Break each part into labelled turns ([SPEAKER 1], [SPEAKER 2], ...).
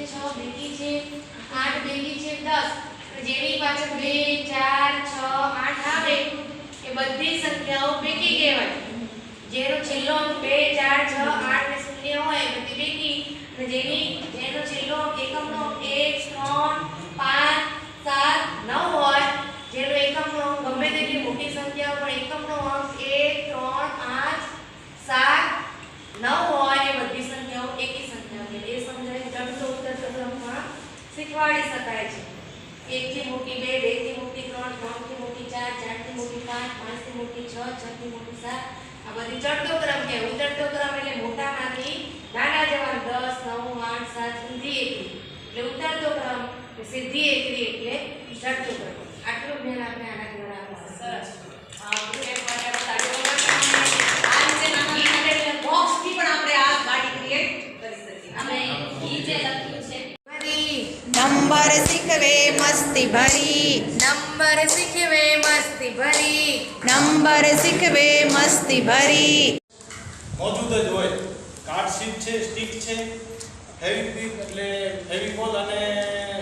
[SPEAKER 1] 6 બેકી છે 8 બેકી છે 10 જેની પાછળ 2 4 6 8 આવે એ બધી સંખ્યાઓ બેકી કહેવાય જેનો છેલ્લો અંક 2 4 6 8 ને 0 હોય બધી બેકી અને જેનો છેલ્લો એકમનો અંક 1 3 5 7 9 હોય જેનો એકમનો અંક ગમે તેટલી મોટી સંખ્યા પણ એકમનો અંક 1 3 5 7 9 હોય એ બધી સંખ્યાઓ એકી સંખ્યા છે એ સમજાય જડતો ઉત્તર ક્રમમાં શીખવાડી શકાય છે 1 થી મોટી 2 2 થી મોટી 3 3 થી મોટી 4 4 થી મોટી 5 5 થી મોટી 6 6 થી મોટી 7 આ બધી ચડતો ક્રમ છે ઉતરતો ક્રમ એટલે મોટામાંથી નાના જવાન 10 9 8 7 સીધી એકરી એટલે ઉતરતો ક્રમ સીધી એકરી એટલે ચડતો ક્રમ આટલું જ્ઞાન આપણે આના દ્વારા આપવાનું સરસ આ એક માટે તાળીઓ આ રીતે નાના એટલે બોક્સ થી પણ આપણે આ ગાડી ક્રિએટ કરી શકીએ અમે ઈ જે લખ્યું છે
[SPEAKER 2] નંબર શીખવે મસ્તી ભરી
[SPEAKER 1] નંબર શીખવે મસ્તી ભરી
[SPEAKER 2] નંબર શીખવે મસ્તી ભરી
[SPEAKER 3] મોજૂદ જ હોય કાર્ડ શીટ છે સ્ટીક છે ફેવિક્વિક એટલે ફેવિકોલ અને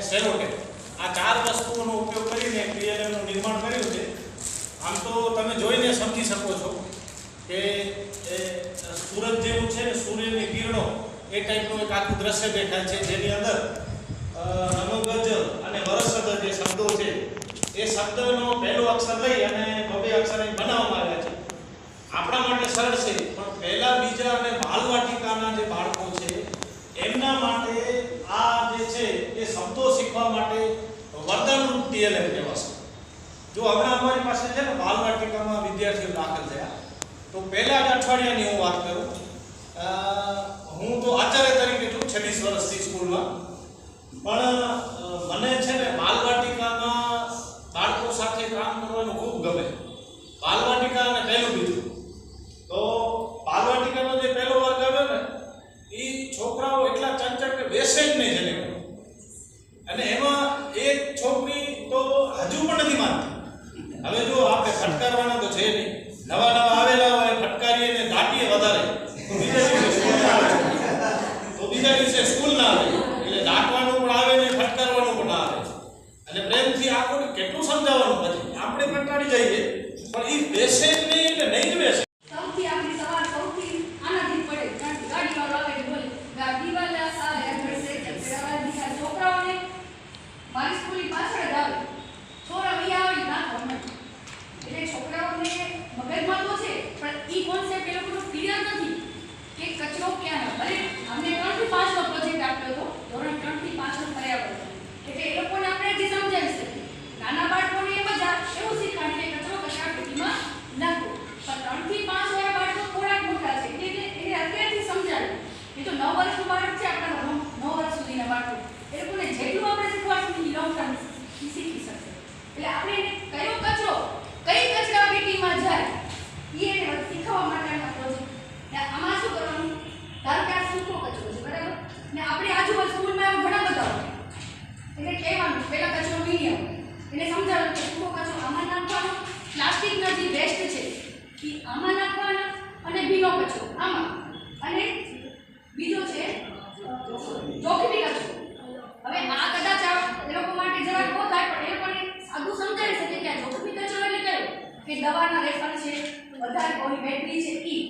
[SPEAKER 3] સેલોટેપ આ ચાર વસ્તુઓનો ઉપયોગ કરીને PLM નું નિર્માણ કર્યું છે આમ તો તમે જોઈને સમજી શકો છો કે સૂરજ જેવું છે ને સૂર્યની કિરણો એ ટાઈપનું એક આખું દ્રશ્ય દેખાય છે જેની અંદર અનુગજ અને વરસદ જે શબ્દો છે એ શબ્દનો પહેલો અક્ષર લઈ અને બબે અક્ષર બનાવવામાં આવ્યા છે આપણા માટે સરળ છે પણ પહેલા બીજા અને બાલવાટિકાના જે બાળકો છે એમના માટે આ જે છે એ શબ્દો શીખવા માટે વરદાનરૂપ PLM કહેવાશે જો હમણાં અમારી પાસે છે ને બાલવાટિકામાં વિદ્યાર્થીઓ દાખલ થયા તો પહેલા જ અઠવાડિયાની હું વાત કરું હું તો આચાર્ય તરીકે છું 26 વર્ષથી સ્કૂલમાં પણ મને છે ને બાલવાટિકામાં બાળકો સાથે કામ કરવાનું ખૂબ ગમે બાલવાટિકા અને પહેલું બીજું તો બાલવાટિકાનો જે પહેલો વર્ગ આવ્યો ને એ છોકરાઓ એટલા ચંચળ કે બેસે જ નહીં જને અને એમાં એક છોકરી તો હજુ પણ નથી માનતી હવે જો આપણે ફટકારવાના તો છે નહીં નવા નવા આવેલા હોય ફટકારીએ ને દાટીએ વધારે તો બીજા દિવસે સ્કૂલ ના આવે એટલે દાટવાનું પણ આવે ને ફટકારવાનું પણ આવે અને પ્રેમથી આખું કેટલું સમજાવવાનું પછી આપણે કંટાળી જઈએ પણ એ બેસે જ નહીં એટલે નહીં જ બેસે
[SPEAKER 4] સૌથી આપણી સવાર સૌથી આનાથી પડે ગાડીવાળો આવે બોલે ગાડીવાળા સારા ઘરસે ચકરાવા દીકરા છોકરાઓને મારી સ્કૂલની પાછળ જ આવે છોરા વી આવે ના ગમે એટલે છોકરાઓને મગજમાં તો છે પણ ઈ કોન્સેપ્ટ એ લોકોનો ક્લિયર નથી કે કચરો ક્યાં ભલે અમને 3 થી 5 નો પ્રોજેક્ટ આપ્યો હતો ધોરણ 3 થી 5 નો પર્યાવરણ એટલે એ લોકોને આપણે જે સમજાવી શકીએ નાના બાળકોને એ મજા એવું શીખવાડીએ કે કચરો કચરાપેટીમાં નાખો પણ 3 થી 5 વાળા બાળકો થોડાક મોટા છે એટલે એને અત્યારથી સમજાવે એ તો 9 વર્ષનું બાળક છે આપણા 9 વર્ષ સુધીના બાળકો એ લોકોને જેટલું આપણે શીખવાડશું એ લોંગ ટર્મ શીખી શકશે એટલે આપણે એને કયો કચરો કઈ કચરાપેટીમાં જાય એ એને શીખવવા માટેના પ્રોજેક્ટ ને આમાં શું કરવાનું ધારો કે આ સૂકો કચરો છે બરાબર ને આપણે આજુબાજુ સ્કૂલમાં ઘણા બધા હોય એટલે કહેવાનું પહેલા કચરો વીણી આવો એને સમજાવવાનું કે સૂકો કચરો આમાં નાખવાનો પ્લાસ્ટિકના જે વેસ્ટ છે એ આમાં નાખવાના અને ભીનો કચરો આમાં અને બીજો છે જોખમી કચરો હવે આ કદાચ એ લોકો માટે જરા કો થાય પણ એ લોકોને સાદું સમજાવી શકે કે આ જોખમી કચરો એટલે કયો કે દવાના રેફર છે વધારે કોઈ બેટરી છે ઈ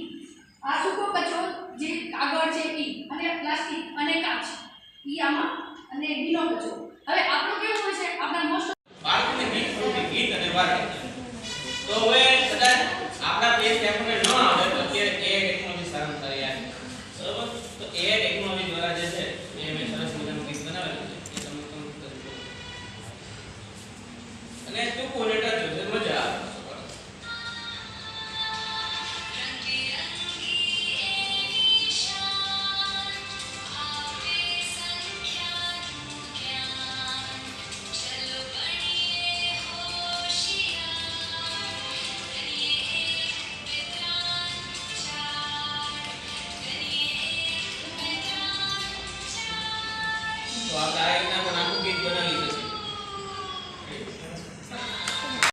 [SPEAKER 4] આ સૂકો કચરો જે કાગળ છે ઈ અને પ્લાસ્ટિક અને કાચ ઈ આમાં અને ભીનો કચરો હવે આપણો કેવું હોય છે આપણા મોસ્ટ
[SPEAKER 3] બાળકોને ગીત અને વાર્તા તો હવે